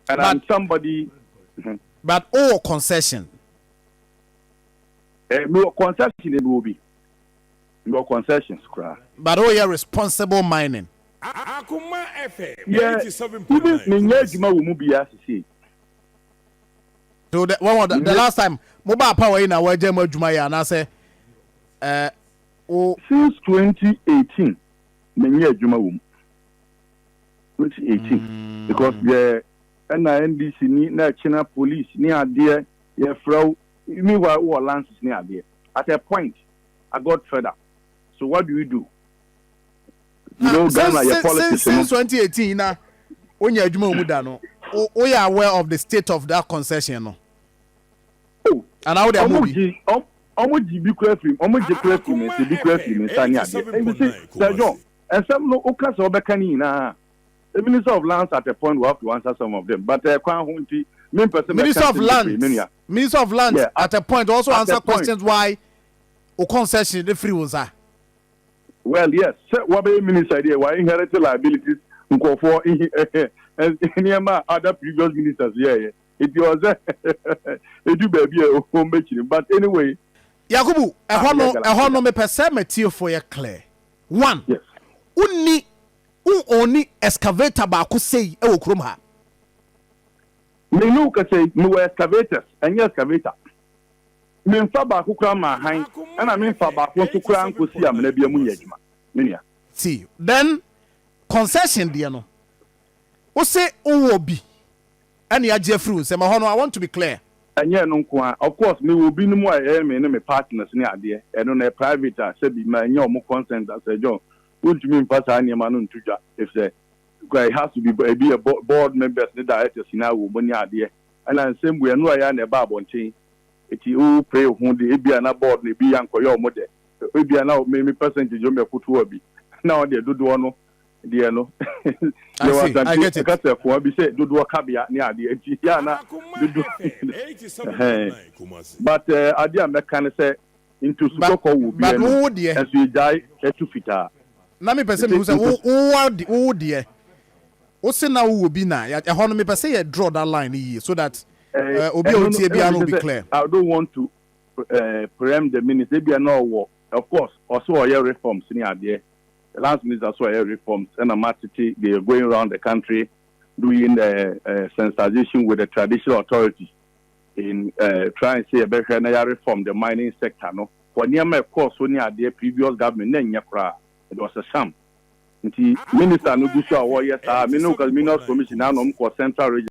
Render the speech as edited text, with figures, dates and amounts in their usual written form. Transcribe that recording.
And I'm somebody. But all concession. No concession it will be. No concessions, cry. But all your responsible mining. Akoma FM. Yeah, even Ninyajima will be as see. So the last time mobile power in our Jemo Jumaya and I say since 2018, Ninyajima 2018 because the NDC ni National Police near there, yeah, Frau, me were lances near there. At a point, I got fed up. So what do we do? You know, since 2018, when you're Jumudano, we are aware of the state of that concession. No? Oh, and how they movie. Almost be careful, almost be careful, be careful, and John, and some no Okas or Becanina. The Minister of Lands at a point will have to answer some of them, but Minister of Lands yeah, at a point also answer questions why o concession the free was are. Well, yes, what be minister idea why inherited liabilities for any other previous ministers. Yeah, it was it do baby home making. But anyway, Yakubu, a hono me perceive for you clear. One, yes, only excavator ba ko say e wo krom ha. Me no ka say no excavators and excavator. Me mfa ba ko kra ma han na me mfa ba ko so kra nko si amna bia mu nyadwuma. Menia. See, then concession there no. O say o wo bi. Ani agye free say ma hono I want to be clear. Anya no nko of course me will be no more me no me partners ni ade. E no na private say bi ma anya o mo consent as a job. What do you mean, Pastor Anyamanu Tuja? If it has to be a board members, the directors in our money idea. And I'm saying we are no I am a bab on chain. It you pray who the Abiana board, the Bian Koyo mother. Abiana, maybe percentage of your foot will be. Now they do no, dear no. I get it. Because for be said, do a caveat near the Giana. But I dear mechanic say into Soko will be as we die at 2 feet. Na me pese me say wo de o se na wo bi na e hono me pese ye draw that line here so that obi o tie bia no be clear. I don't want to preempt the minister bia no wo of course also all reforms ni ade the last minister so all reforms and amatity they are going around the country doing sensitization with the traditional authorities in trying to say a better reform the mining sector no for near of course so ni ade previous government na nya kra. It was a sham. Minister no do so yes, I mean no because Commission now no for central region.